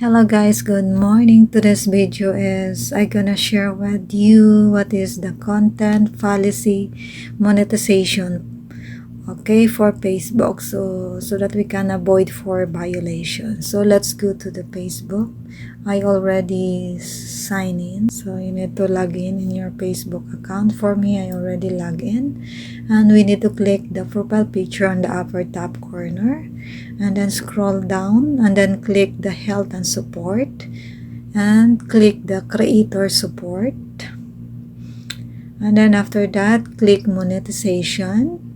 Hello guys, good morning. Today's video is I gonna share with you what is the content policy monetization, okay, for Facebook, so that we can avoid for violation. So let's go to the Facebook. I already sign in, so you need to log in your Facebook account. For me, I already log in, and we need to click the profile picture on the upper top corner, and then scroll down and then click the health and support and click the creator support, and then after that click monetization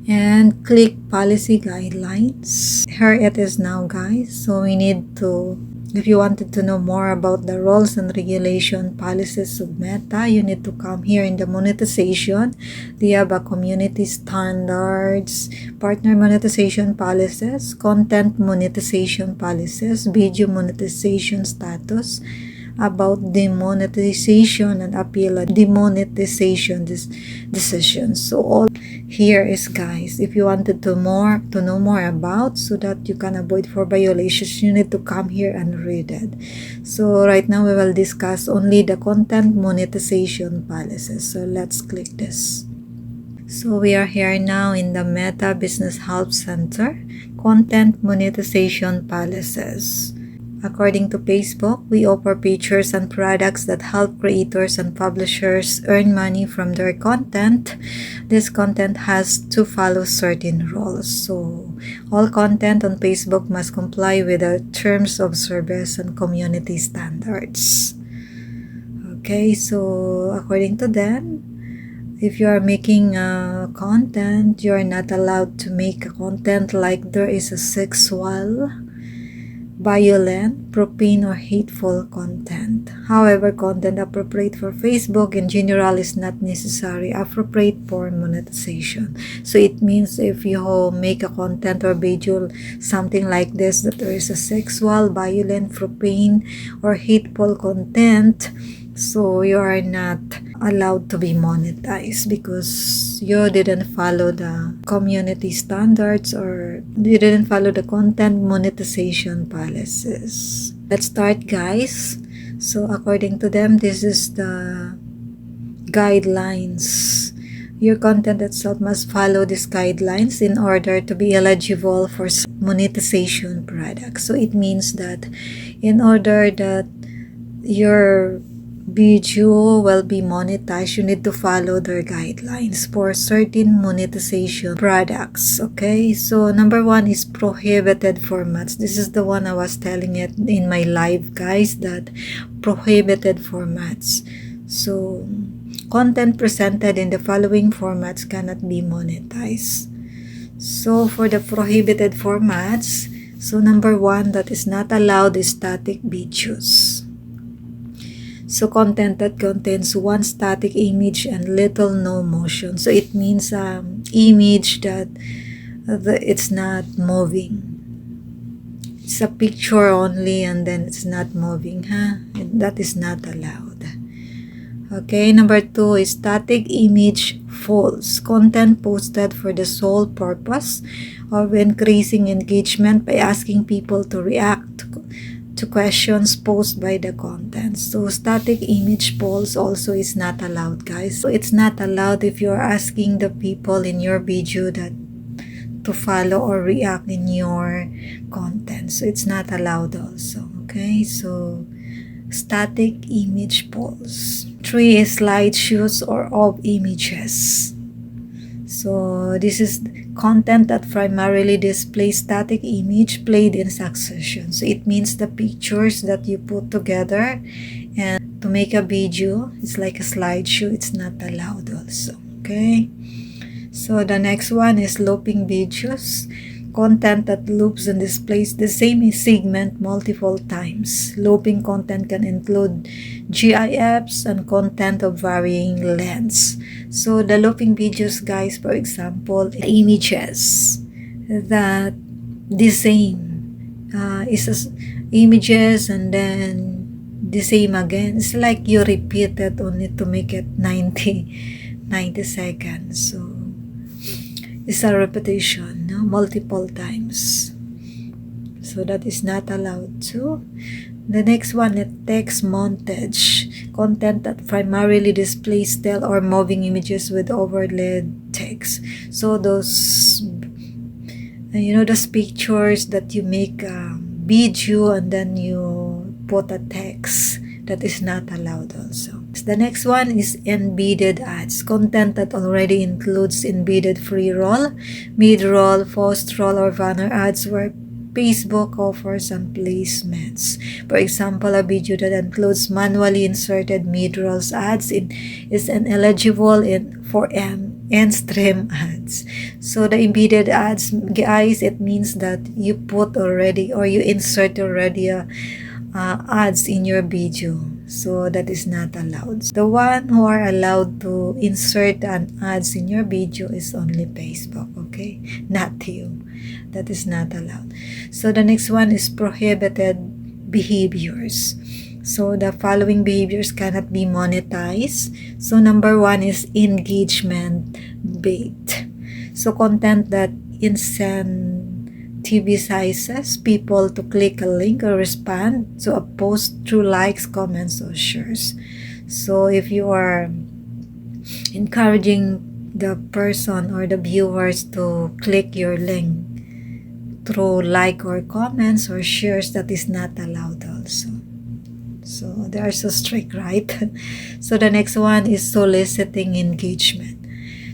and click policy guidelines. Here it is now, guys. So we need to, if you wanted to know more about the rules and regulation policies of Meta, you need to come here in the monetization. They have a community standards, partner monetization policies, content monetization policies, video monetization status, about demonetization and appeal at demonetization decisions. So all here is, guys, if you wanted to know more about, so that you can avoid for violations, you need to come here and read it. So right now we will discuss only the content monetization policies. So let's click this. So we are here now in the Meta Business Help Center, content monetization policies. According to Facebook, we offer features and products that help creators and publishers earn money from their content. This content has to follow certain rules. So, all content on Facebook must comply with the terms of service and community standards. Okay, so according to them, if you are making content, you are not allowed to make a content like there is a sexual, violent, profane, or hateful content. However, content appropriate for Facebook in general is not necessarily appropriate for monetization. So it means if you make a content or video something like this, that there is a sexual, violent, profane, or hateful content, so you are not allowed to be monetized because you didn't follow the community standards or you didn't follow the content monetization policies. Let's start, guys. So according to them, this is the guidelines. Your content itself must follow these guidelines in order to be eligible for monetization products. So it means that in order that your video will be monetized, you need to follow their guidelines for certain monetization products. Okay, so number one is prohibited formats. This is the one I was telling it in my live, guys, that prohibited formats. So content presented in the following formats cannot be monetized. So for the prohibited formats, so number one that is not allowed is static videos. So content that contains one static image and little no motion. So it means image that it's not moving. It's a picture only and then it's not moving, and that is not allowed. Okay, number two is static image false. Content posted for the sole purpose of increasing engagement by asking people to react to questions posed by the content. So static image polls also is not allowed, guys. So it's not allowed if you're asking the people in your video that to follow or react in your content. So it's not allowed also. Okay, so static image polls. 3 is slideshows or of images. So this is content that primarily displays static image played in succession. So it means the pictures that you put together and to make a video, it's like a slideshow, it's not allowed also. Okay, so the next one is looping videos. Content that loops and displays the same segment multiple times. Looping content can include GIFs and content of varying lengths. So the looping videos, guys, for example, images that the same images and then the same again. It's like you repeat it only to make it 90 seconds. So it's a repetition, multiple times. So that is not allowed too. The next one is text montage. Content that primarily displays still or moving images with overlaid text. So those, those pictures that you make video and then you put a text, that is not allowed also. The next one is embedded ads. Content that already includes embedded pre-roll, mid-roll, post-roll, or banner ads where Facebook offers some placements. For example, a video that includes manually inserted mid-rolls ads is ineligible for and stream ads. So the embedded ads, guys, it means that you put already or you insert already ads in your video. So that is not allowed. The one who are allowed to insert an ads in your video is only Facebook, okay? Not you. That is not allowed. So the next one is prohibited behaviors. So the following behaviors cannot be monetized. So number one is engagement bait. So content that incentivizes people to click a link or respond to a post through likes, comments, or shares. So if you are encouraging the person or the viewers to click your link through like or comments or shares, that is not allowed also. So they are so strict, right? So the next one is soliciting engagement.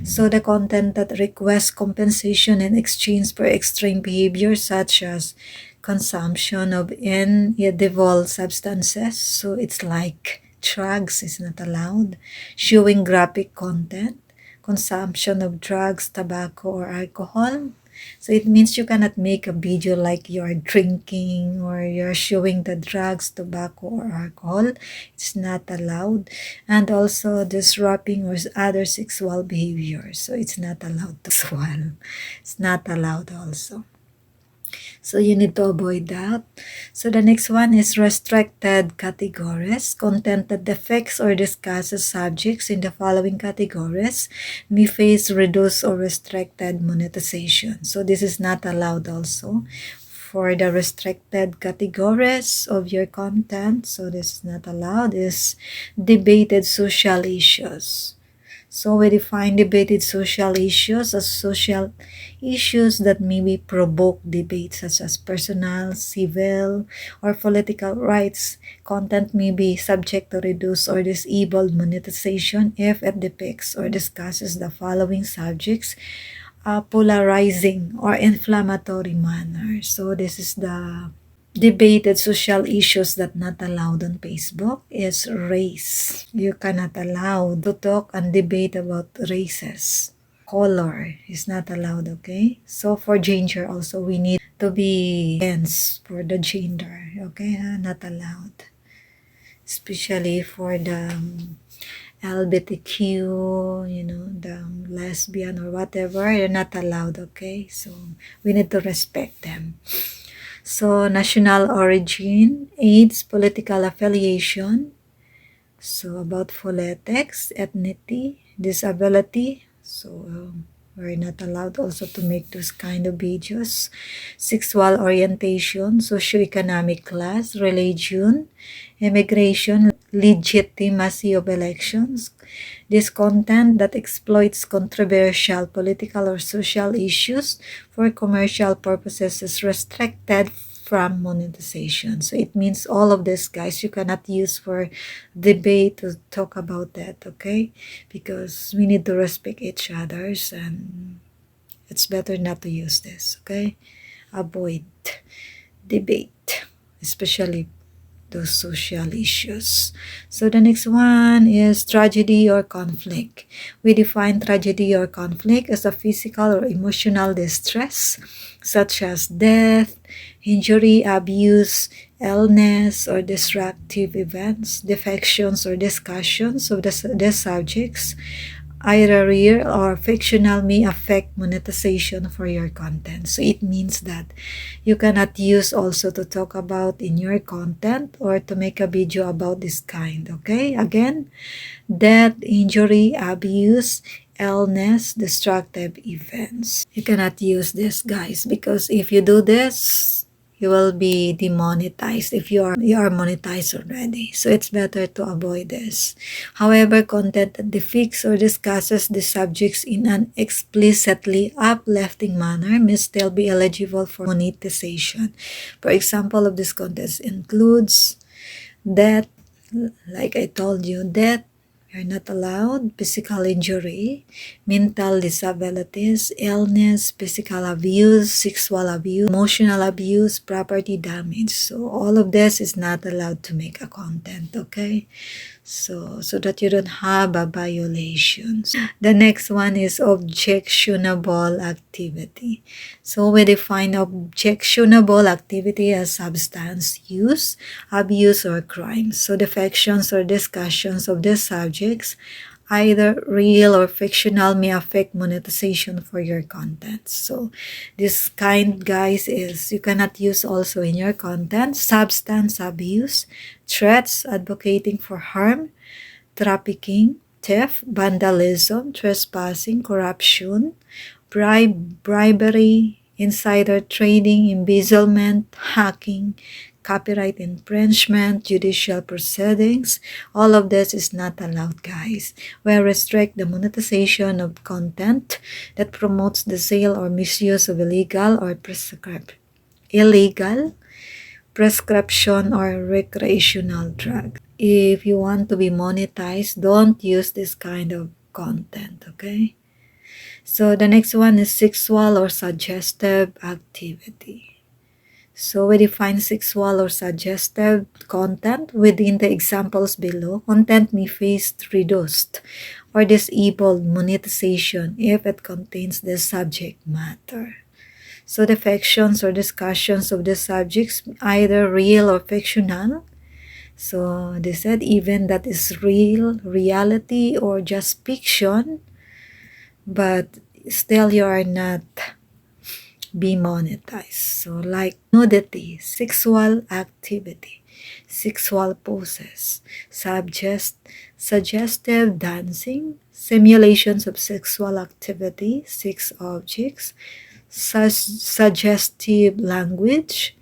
So the content that requests compensation in exchange for extreme behavior such as consumption of inedible substances. So it's like drugs is not allowed. Showing graphic content, consumption of drugs, tobacco, or alcohol. So it means you cannot make a video like you're drinking or you're showing the drugs, tobacco, or alcohol. It's not allowed. And also disrupting or other sexual behaviors. So it's not allowed as well. It's not allowed also. So you need to avoid that. So the next one is restricted categories. Content that depicts or discusses subjects in the following categories may face reduced or restricted monetization. So this is not allowed also for the restricted categories of your content. So this is not allowed. Is debated social issues. So we define debated social issues as social issues that maybe provoke debate such as personal, civil, or political rights. Content may be subject to reduced or disabled monetization if it depicts or discusses the following subjects, polarizing or inflammatory manner. So this is the debated social issues that not allowed on Facebook is race. You cannot allow to talk and debate about races. Color is not allowed, okay? So for gender also, we need to be against for the gender, okay? Not allowed. Especially for the LGBTQ, the lesbian or whatever, you're not allowed, okay? So we need to respect them. So national origin, age, political affiliation. So about phonetics, ethnicity, disability. So we're not allowed also to make those kind of videos. Sexual orientation, socioeconomic class, religion, immigration, legitimacy of elections. This content that exploits controversial political or social issues for commercial purposes is restricted from monetization. So it means all of this, guys, you cannot use for debate to talk about that, okay? Because we need to respect each other's and it's better not to use this, okay? Avoid debate, especially those social issues. So the next one is tragedy or conflict. We define tragedy or conflict as a physical or emotional distress such as death, injury, abuse, illness, or disruptive events, defections or discussions of the subjects, either real or fictional, may affect monetization for your content. So it means that you cannot use also to talk about in your content or to make a video about this kind, okay? Again, death, injury, abuse, illness, destructive events. You cannot use this, guys, because if you do this, you will be demonetized if you are monetized already. So it's better to avoid this. However, content that depicts or discusses the subjects in an explicitly uplifting manner may still be eligible for monetization. For example of this content includes death, like I told you, death, you're not allowed, physical injury, mental disabilities, illness, physical abuse, sexual abuse, emotional abuse, property damage. So all of this is not allowed to make a content, okay? So that you don't have a violation. The next one is objectionable activity. So we define objectionable activity as substance use, abuse, or crime. So the factions or discussions of these subjects, either real or fictional, may affect monetization for your content. So this kind, guys, is you cannot use also in your content substance abuse, threats, advocating for harm, trafficking, theft, vandalism, trespassing, corruption, bribery, insider trading, embezzlement, hacking, copyright infringement, judicial proceedings. All of this is not allowed, guys. We restrict the monetization of content that promotes the sale or misuse of illegal prescription or recreational drugs. If you want to be monetized, don't use this kind of content, okay? So the next one is sexual or suggestive activity. So we define sexual or suggestive content within the examples below. Content may face reduced or disabled monetization if it contains the subject matter. So the factions or discussions of the subjects, either real or fictional. So they said even that is reality, or just fiction, but still you are not be monetized. So like nudity, sexual activity, sexual poses, suggestive dancing, simulations of sexual activity, sex objects, suggestive language,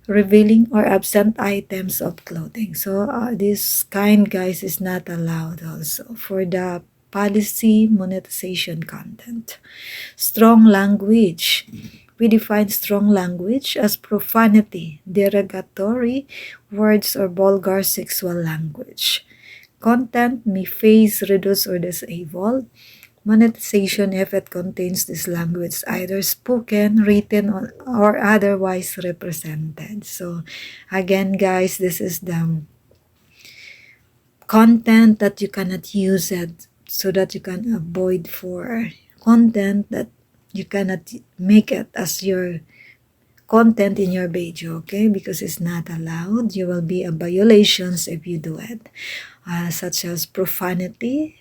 revealing or absent items of clothing. So this kind, guys, is not allowed also for the policy monetization content. Strong language. We define strong language as profanity, derogatory words, or vulgar sexual language. Content may face reduced or disabled monetization if it contains this language, either spoken, written, or otherwise represented. So again, guys, this is the content that you cannot use it, so that you can avoid for content that you cannot make it as your content in your video, okay? Because it's not allowed. You will be a violations if you do it, such as profanity,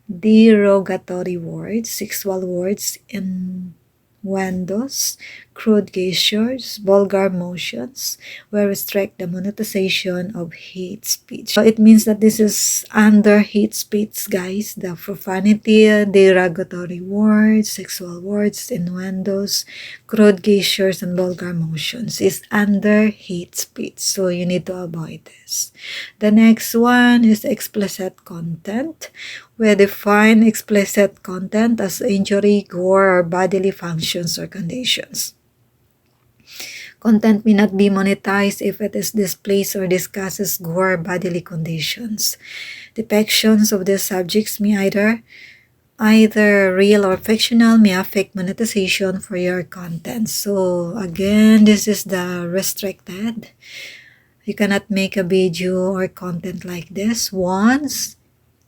derogatory words, sexual words, innuendos, crude gestures, vulgar motions. We restrict the monetization of hate speech. So it means that this is under hate speech, guys. The profanity, derogatory words, sexual words, innuendos, crude gestures, and vulgar motions is under hate speech. So you need to avoid this. The next one is explicit content. We define explicit content as injury, gore, or bodily functions or conditions. Content may not be monetized if it is displays or discusses gore bodily conditions. Depictions of these subjects may either real or fictional, may affect monetization for your content. So again, this is the restricted. You cannot make a video or content like this once.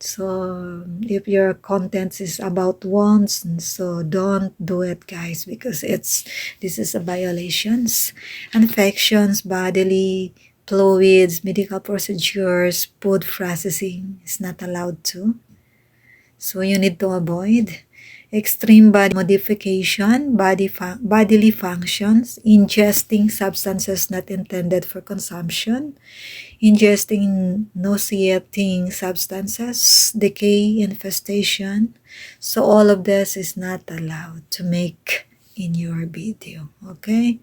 So if your content is about wants, so don't do it, guys, because this is a violations. Infections, bodily fluids, medical procedures, food processing is not allowed to. So you need to avoid extreme body modification, bodily functions, ingesting substances not intended for consumption, ingesting nauseating substances, decay, infestation. So all of this is not allowed to make in your video, okay?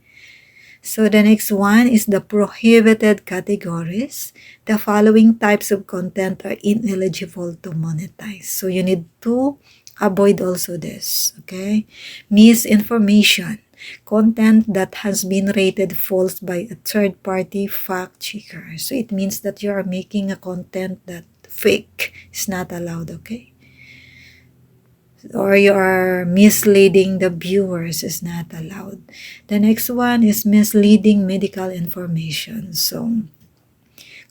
So the next one is the prohibited categories. The following types of content are ineligible to monetize. So you need to avoid also this, okay? Misinformation. Content that has been rated false by a third-party fact checker. So it means that you are making a content that fake is not allowed, okay? Or you are misleading the viewers is not allowed. The next one is misleading medical information. So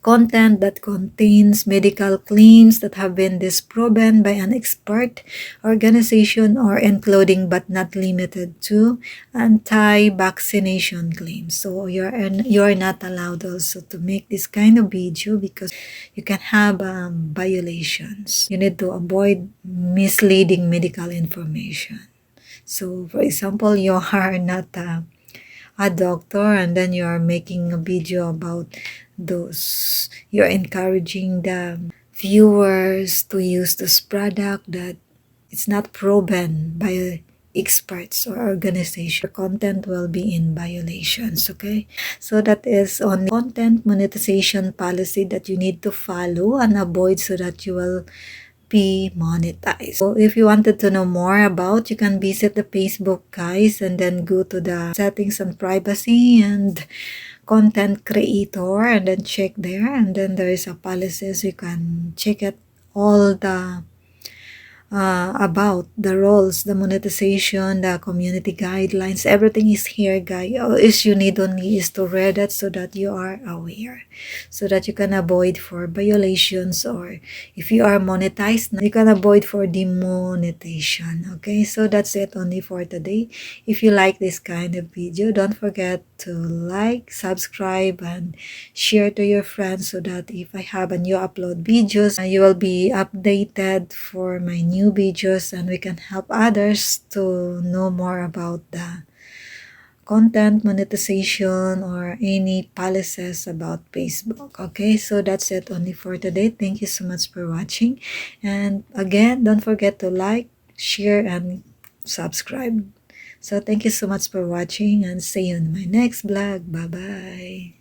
content that contains medical claims that have been disproven by an expert organization or including but not limited to anti-vaccination claims. So you're not allowed also to make this kind of video because you can have violations. You need to avoid misleading medical information. So for example, you are not a doctor and then you are making a video about those, you're encouraging the viewers to use this product that it's not proven by experts or organization. Content will be in violations, okay? So that is on content monetization policy that you need to follow and avoid so that you will be monetized. So if you wanted to know more about, you can visit the Facebook, guys, and then go to the settings and privacy and content creator and then check there, and then there is a policies. You can check it all the about the roles, the monetization, the community guidelines, everything is here, guys. All is you need only is to read it so that you are aware, so that you can avoid for violations, or if you are monetized, you can avoid for demonetization. Okay, so that's it only for today. If you like this kind of video, don't forget to like, subscribe, and share to your friends so that if I have a new upload videos, you will be updated for my new videos, and we can help others to know more about the content monetization or any policies about Facebook. Okay, so that's it only for today. Thank you so much for watching, and again, don't forget to like, share, and subscribe. So thank you so much for watching, and see you in my next vlog. Bye bye.